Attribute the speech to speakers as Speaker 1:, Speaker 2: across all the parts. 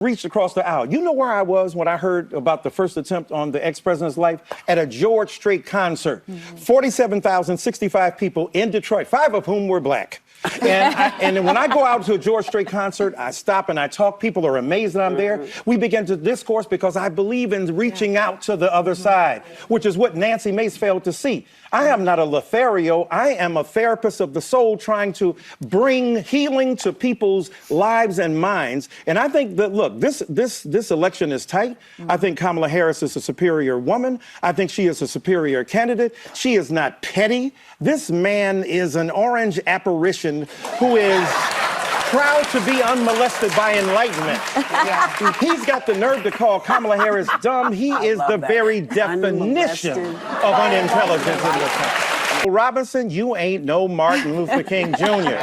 Speaker 1: reached across the aisle. You know where I was when I heard about the first attempt on the ex-president's life? At a George Strait concert. 47,065 people in Detroit, 5 of whom were black. And when I go out to a George Strait concert, I stop and I talk. People are amazed that I'm there. We begin to discourse because I believe in reaching out to the other side, which is what Nancy Mace failed to see. I am not a Lothario. I am a therapist of the soul trying to bring healing to people's lives and minds. And I think that, look, this election is tight. I think Kamala Harris is a superior woman. I think she is a superior candidate. She is not petty. This man is an orange apparition who is proud to be unmolested by enlightenment. He's got the nerve to call Kamala Harris dumb. He is the very definition of unintelligence in this country. Robinson, you ain't no Martin Luther King Jr.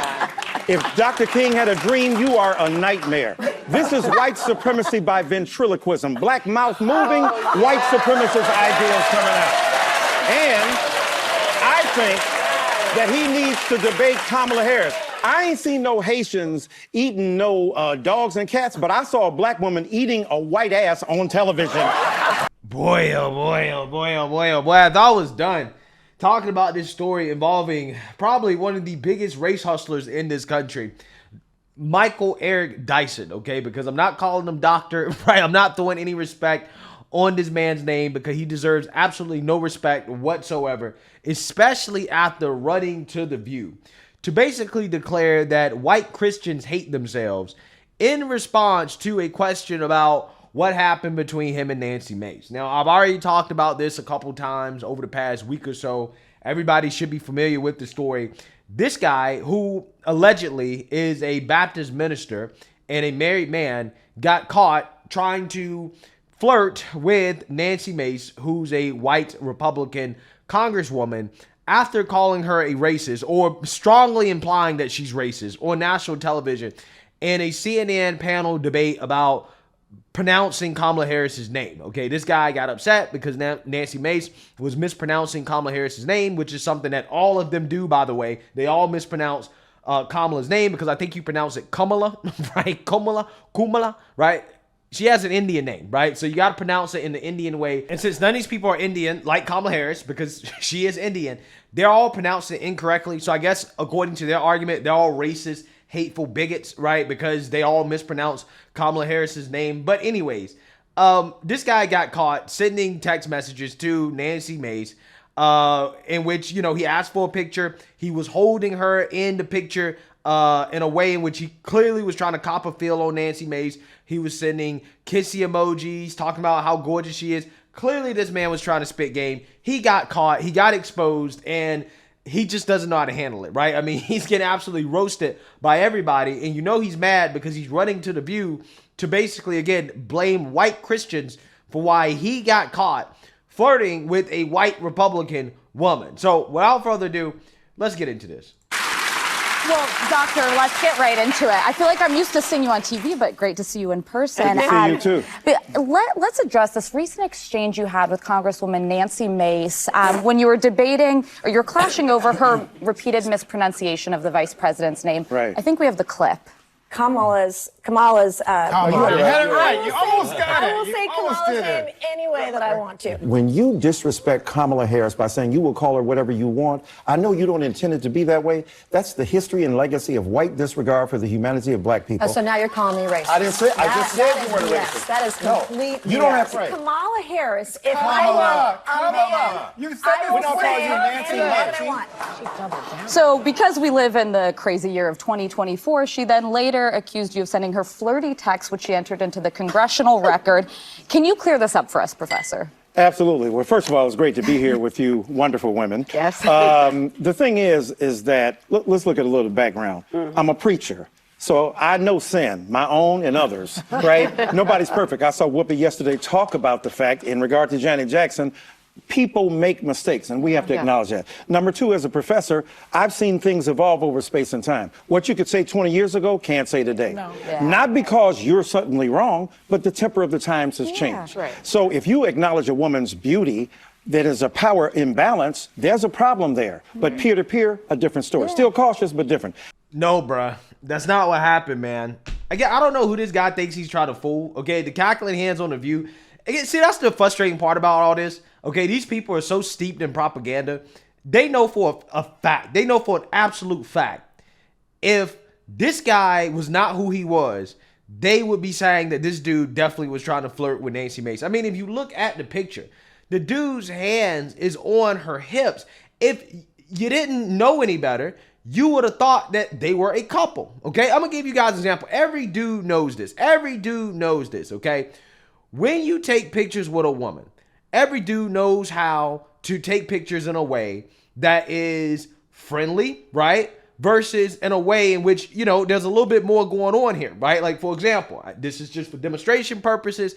Speaker 1: If Dr. King had a dream, you are a nightmare. This is white supremacy by ventriloquism. Black mouth moving, white supremacist ideals coming out. And I think that he needs to debate Kamala Harris. I ain't seen no Haitians eating no dogs and cats, but I saw a black woman eating a white ass on television.
Speaker 2: Boy, oh boy, oh boy, oh boy, oh boy. I thought I was done talking about this story involving probably one of the biggest race hustlers in this country, Michael Eric Dyson, okay? Because I'm not calling him doctor, right? I'm not throwing any respect on this man's name because he deserves absolutely no respect whatsoever, especially after running to The View to basically declare that white Christians hate themselves in response to a question about what happened between him and Nancy Mace. Now, I've already talked about this a couple times over the past week or so. Everybody should be familiar with the story. This guy, who allegedly is a Baptist minister and a married man, got caught trying to flirt with Nancy Mace, who's a white Republican congresswoman, after calling her a racist or strongly implying that she's racist on national television in a CNN panel debate about pronouncing Kamala Harris's name. Okay, this guy got upset because Nancy Mace was mispronouncing Kamala Harris's name, which is something that all of them do, by the way. They all mispronounce Kamala's name because I think you pronounce it Kamala, right? Kumala, right? She has an Indian name, right? So you got to pronounce it in the Indian way. And since none of these people are Indian, like Kamala Harris, because she is Indian, they're all pronouncing it incorrectly. So I guess according to their argument, they're all racist, hateful bigots, right? Because they all mispronounce Kamala Harris's name. But anyways, this guy got caught sending text messages to Nancy Mace in which, you know, he asked for a picture. He was holding her in the picture in a way in which he clearly was trying to cop a feel on Nancy Mace. He was sending kissy emojis, talking about how gorgeous she is. Clearly, this man was trying to spit game. He got caught. He got exposed, and he just doesn't know how to handle it, right? I mean, he's getting absolutely roasted by everybody, and you know he's mad because he's running to The View to basically, again, blame white Christians for why he got caught flirting with a white Republican woman. So, without further ado, let's get into this.
Speaker 3: Well, doctor, let's get right into it. I feel like I'm used to seeing you on TV, but great to see you in person.
Speaker 1: Good to see you too.
Speaker 3: But let's address this recent exchange you had with Congresswoman Nancy Mace when you were debating, or you're clashing over her repeated mispronunciation of the vice president's name.
Speaker 1: Right.
Speaker 3: I think we have the clip.
Speaker 4: Kamala's.
Speaker 1: You had it right. You almost got it.
Speaker 4: I will say Kamala's name any way that I want to.
Speaker 1: When you disrespect Kamala Harris by saying you will call her whatever you want, I know you don't intend it to be that way. That's the history and legacy of white disregard for the humanity of black people.
Speaker 4: So now you're calling me racist.
Speaker 1: I didn't say. I just said you weren't
Speaker 4: yes,
Speaker 1: racist.
Speaker 4: that is complete.
Speaker 1: No, you don't have to.
Speaker 4: Kamala Harris. If
Speaker 1: Kamala. You said
Speaker 4: I will
Speaker 1: call
Speaker 4: say
Speaker 1: you Nancy
Speaker 4: any way that I want.
Speaker 3: So because we live in the crazy year of 2024, she then later accused you of sending her flirty text, which she entered into the congressional record. Can you clear this up for us, Professor?
Speaker 1: Absolutely. Well, first of all, it's great to be here with you wonderful women.
Speaker 3: Yes.
Speaker 1: The thing is that, let's look at a little background. I'm a preacher. So I know sin, my own and others, right? Nobody's perfect. I saw Whoopi yesterday talk about the fact in regard to Janet Jackson, people make mistakes, and we have to acknowledge that. Number two, as a professor, I've seen things evolve over space and time. What you could say 20 years ago, can't say today.
Speaker 3: No.
Speaker 1: Not because you're suddenly wrong, but the temper of the times has changed.
Speaker 3: Right.
Speaker 1: So if you acknowledge a woman's beauty, that is a power imbalance, there's a problem there. But peer-to-peer, a different story. Still cautious, but different.
Speaker 2: No, bruh. That's not what happened, man. Again, I don't know who this guy thinks he's trying to fool. Okay, the cackling hands on the View. Again, see, that's the frustrating part about all this. Okay, these people are so steeped in propaganda. They know for a fact. They know for an absolute fact. If this guy was not who he was, they would be saying that this dude definitely was trying to flirt with Nancy Mace. I mean, if you look at the picture, the dude's hands is on her hips. If you didn't know any better, you would have thought that they were a couple. Okay, I'm gonna give you guys an example. Every dude knows this. Every dude knows this. Okay, when you take pictures with a woman, every dude knows how to take pictures in a way that is friendly, right? Versus in a way in which, you know, there's a little bit more going on here, right? Like, for example, this is just for demonstration purposes.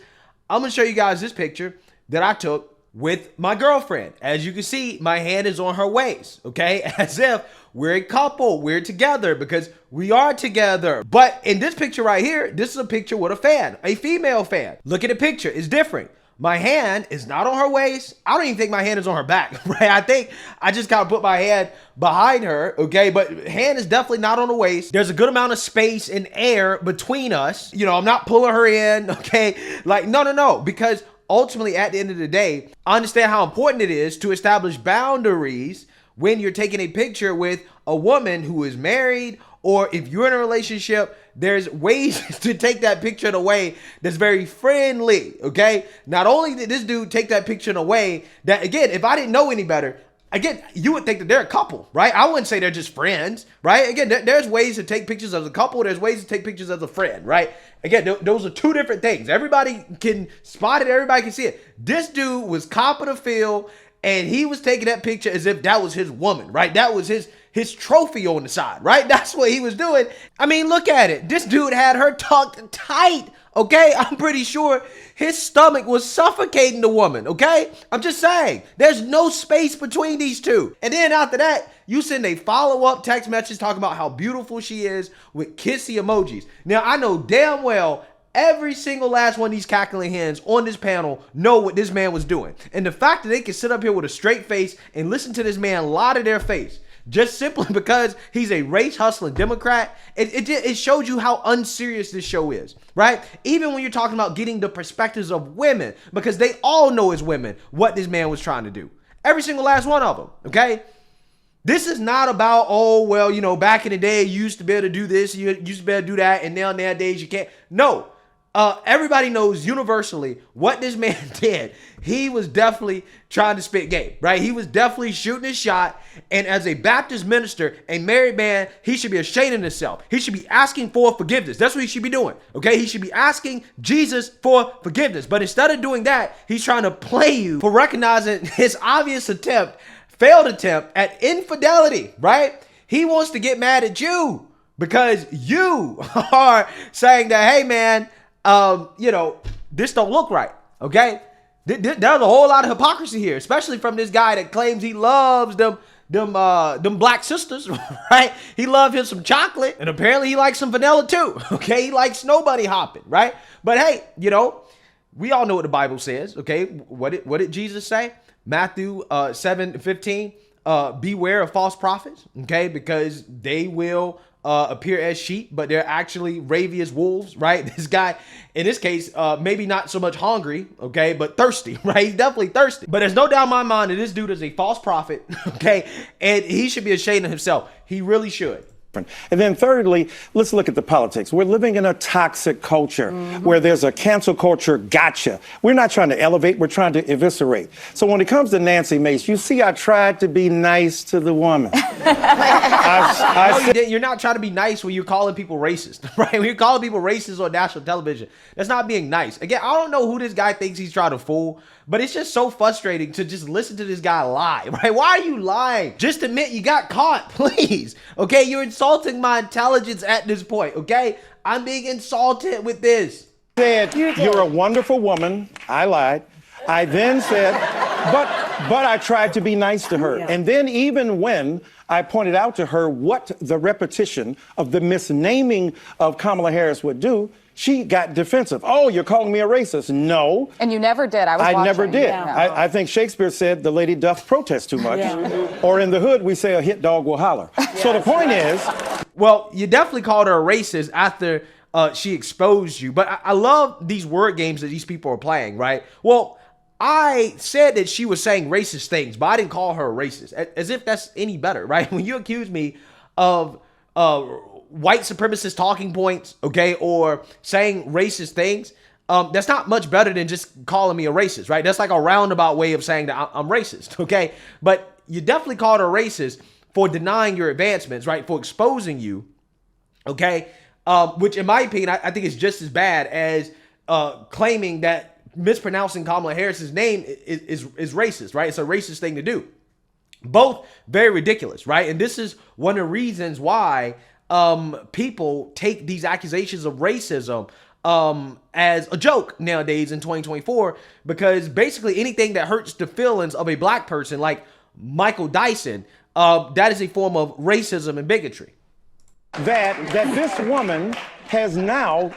Speaker 2: I'm gonna show you guys this picture that I took with my girlfriend. As you can see, my hand is on her waist, okay? As if we're a couple, we're together, because we are together. But in this picture right here, this is a picture with a fan, a female fan. Look at the picture, it's different. My hand is not on her waist. I don't even think my hand is on her back, right? I think I just kind of put my hand behind her, okay? But hand is definitely not on the waist. There's a good amount of space and air between us. You know, I'm not pulling her in, okay? Like, no, because ultimately, at the end of the day, I understand how important it is to establish boundaries when you're taking a picture with a woman who is married, or if you're in a relationship. There's ways to take that picture in a way that's very friendly, okay? Not only did this dude take that picture in a way that, again, if I didn't know any better, again, you would think that they're a couple, right? I wouldn't say they're just friends, right? Again, there's ways to take pictures as a couple. There's ways to take pictures as a friend, right? Again, those are two different things. Everybody can spot it. Everybody can see it. This dude was copping a feel, and he was taking that picture as if that was his woman, right? That was his trophy on the side, right? That's what he was doing. I mean, look at it. This dude had her tucked tight, okay? I'm pretty sure his stomach was suffocating the woman, okay? I'm just saying, there's no space between these two. And then after that, you send a follow-up text message talking about how beautiful she is with kissy emojis. Now, I know damn well every single last one of these cackling hens on this panel know what this man was doing. And the fact that they can sit up here with a straight face and listen to this man lie to their face, just simply because he's a race hustling Democrat, it showed you how unserious this show is, right? Even when you're talking about getting the perspectives of women, because they all know as women what this man was trying to do. Every single last one of them, okay? This is not about, oh, well, you know, back in the day, you used to be able to do this, you used to be able to do that, and now nowadays you can't. No. Everybody knows universally what this man did. He was definitely trying to spit game, right? He was definitely shooting his shot. And as a Baptist minister, a married man, he should be ashamed of himself. He should be asking for forgiveness. That's what he should be doing, okay? He should be asking Jesus for forgiveness. But instead of doing that, he's trying to play you for recognizing his obvious failed attempt at infidelity, right? He wants to get mad at you because you are saying that, hey, man, you know, this don't look right, okay? There's a whole lot of hypocrisy here, especially from this guy that claims he loves them black sisters, right? He loved him some chocolate, and apparently he likes some vanilla too, okay? He likes snow bunny hopping, right? But hey, you know, we all know what the Bible says, okay? What did Jesus say? Matthew 7:15, beware of false prophets, okay? Because they will appear as sheep, but they're actually ravenous wolves, right? This guy, in this case, maybe not so much hungry, okay, but thirsty, right? He's definitely thirsty. But there's no doubt in my mind that this dude is a false prophet, okay? And he should be ashamed of himself. He really should.
Speaker 1: And then thirdly, let's look at the politics. We're living in a toxic culture where there's a cancel culture gotcha. We're not trying to elevate, we're trying to eviscerate. So when it comes to Nancy Mace, you see, I tried to be nice to the woman.
Speaker 2: You're not trying to be nice when you're calling people racist, right? When you're calling people racist on national television, that's not being nice. Again, I don't know who this guy thinks he's trying to fool, but it's just so frustrating to just listen to this guy lie, right? Why are you lying? Just admit you got caught, please. Okay, you're insulting my intelligence at this point, okay? I'm being insulted with this.
Speaker 1: Said, you're a wonderful woman. I lied. I then said, but I tried to be nice to her. And then even when I pointed out to her what the repetition of the misnaming of Kamala Harris would do, she got defensive. Oh, you're calling me a racist. No.
Speaker 3: And you never did. I
Speaker 1: never did.
Speaker 3: Yeah.
Speaker 1: I think Shakespeare said the lady doth protest too much. Or in the hood, we say a hit dog will holler. So the point is,
Speaker 2: Well, you definitely called her a racist after she exposed you. But I love these word games that these people are playing, right? Well, I said that she was saying racist things, but I didn't call her a racist, as if that's any better, right? When you accuse me of white supremacist talking points, okay, or saying racist things, that's not much better than just calling me a racist, right? That's like a roundabout way of saying that I'm racist, okay? But you definitely called her racist for denying your advancements, right? For exposing you, okay? Which in my opinion, I think is just as bad as claiming that mispronouncing Kamala Harris's name is racist, right? It's a racist thing to do. Both very ridiculous, right? And this is one of the reasons why people take these accusations of racism as a joke nowadays in 2024, because basically anything that hurts the feelings of a black person like Michael Dyson, that is a form of racism and bigotry.
Speaker 1: That this woman has now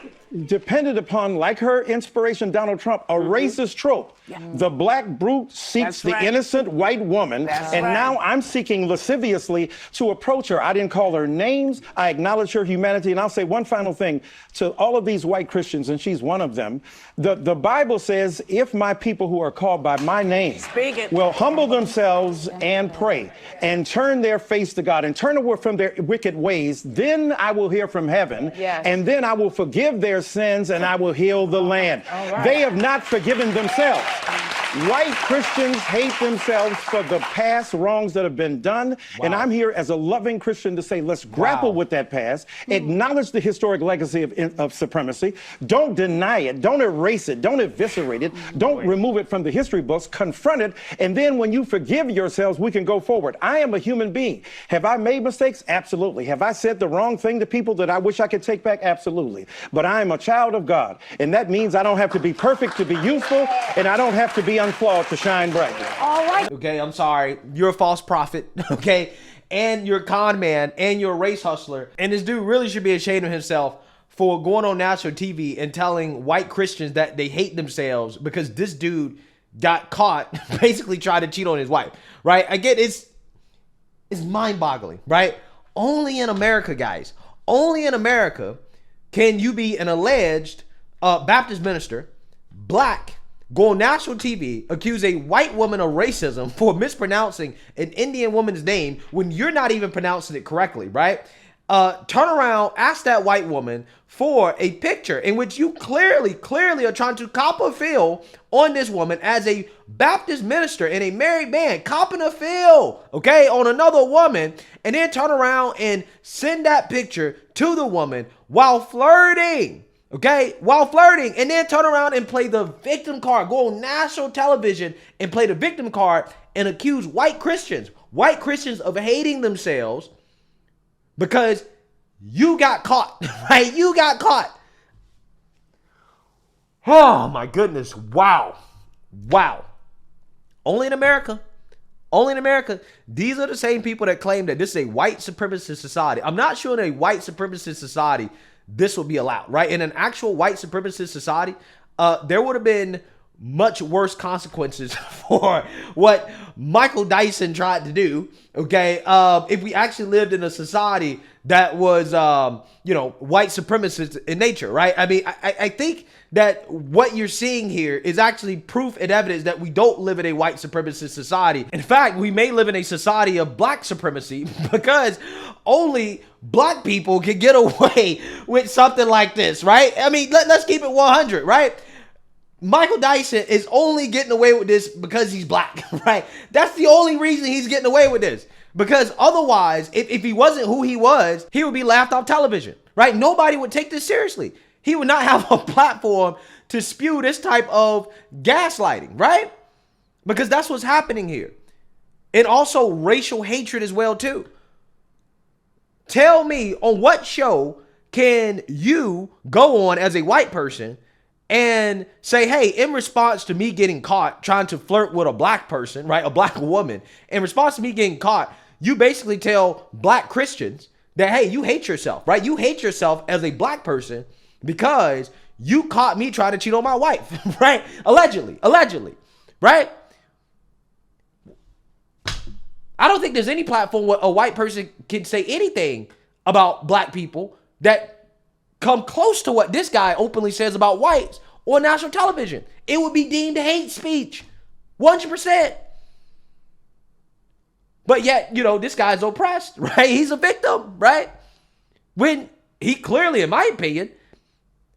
Speaker 1: depended upon, like her inspiration, Donald Trump, a racist trope. The black brute seeks the innocent white woman, and now I'm seeking lasciviously to approach her. I didn't call her names. I acknowledge her humanity. And I'll say one final thing to all of these white Christians, and she's one of them. The Bible says, if my people who are called by my name will humble themselves and pray and turn their face to God and turn away from their wicked ways, then I will hear from heaven, and then I will forgive their sins and I will heal the land. They have not forgiven themselves. White Christians hate themselves for the past wrongs that have been done. And I'm here as a loving Christian to say, let's grapple with that past, acknowledge the historic legacy of supremacy. Don't deny it. Don't erase it. Don't eviscerate it. Don't remove it from the history books. Confront it. And then when you forgive yourselves, we can go forward. I am a human being. Have I made mistakes? Absolutely. Have I said the wrong thing to people that I wish I could take back? Absolutely. But I am a child of God. And that means I don't have to be perfect to be useful, and I don't have to be unflawed to shine bright.
Speaker 3: All right.
Speaker 2: Okay, I'm sorry. You're a false prophet, okay? And you're a con man, and you're a race hustler. And this dude really should be ashamed of himself for going on national TV and telling white Christians that they hate themselves because this dude got caught basically trying to cheat on his wife, right? Again, it's mind-boggling, right? Only in America, guys. Only in America can you be an alleged Baptist minister, black, go on national TV, accuse a white woman of racism for mispronouncing an Indian woman's name when you're not even pronouncing it correctly, right? Turn around, ask that white woman for a picture in which you clearly are trying to cop a feel on this woman as a Baptist minister and a married man, copping a feel, okay, on another woman, and then turn around and send that picture to the woman while flirting. Okay, while flirting, and then turn around and play the victim card, go on national television and play the victim card and accuse white Christians of hating themselves because you got caught, right? You got caught. Oh my goodness. Wow. Only in America. Only in America. These are the same people that claim that this is a white supremacist society. I'm not sure in a white supremacist society this will be allowed, right? In an actual white supremacist society, there would have been much worse consequences for what Michael Dyson tried to do, okay? If we actually lived in a society that was, white supremacist in nature, right? I mean, I think that what you're seeing here is actually proof and evidence that we don't live in a white supremacist society. In fact, we may live in a society of black supremacy because only black people can get away with something like this, right? I mean, let's keep it 100, right? Michael Dyson is only getting away with this because he's black, right? That's the only reason he's getting away with this. Because otherwise, if he wasn't who he was, he would be laughed off television, right? Nobody would take this seriously. He would not have a platform to spew this type of gaslighting, right? Because that's what's happening here. And also racial hatred as well, too. Tell me, on what show can you go on as a white person and say, hey, in response to me getting caught trying to flirt with a black person, right, a black woman, in response to me getting caught, you basically tell black Christians that, hey, you hate yourself, right? You hate yourself as a black person because you caught me trying to cheat on my wife, right? Allegedly, right? I don't think there's any platform where a white person can say anything about black people that come close to what this guy openly says about whites on national television. It would be deemed hate speech. 100%. But yet, this guy's oppressed, right? He's a victim, right? When he clearly, in my opinion,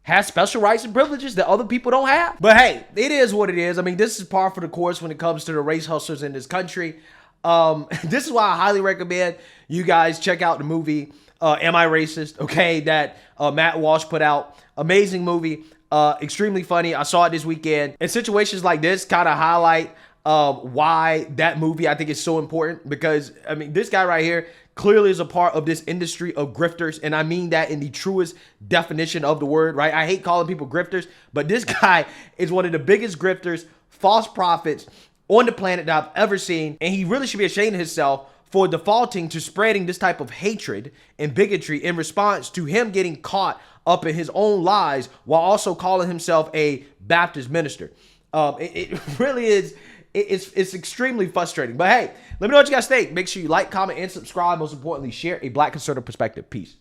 Speaker 2: has special rights and privileges that other people don't have. But hey, it is what it is. I mean, this is par for the course when it comes to the race hustlers in this country. This is why I highly recommend you guys check out the movie Am I Racist? Okay, that Matt Walsh put out. Amazing movie. Extremely funny. I saw it this weekend. And situations like this kind of highlight why that movie I think is so important, because I mean, this guy right here clearly is a part of this industry of grifters, and I mean that in the truest definition of the word, right? I hate calling people grifters, but this guy is one of the biggest grifters, false prophets on the planet that I've ever seen, and he really should be ashamed of himself for defaulting to spreading this type of hatred and bigotry in response to him getting caught up in his own lies while also calling himself a Baptist minister. It really is. It's extremely frustrating. But hey, let me know what you guys think. Make sure you like, comment, and subscribe. Most importantly, share a Black conservative perspective. Peace.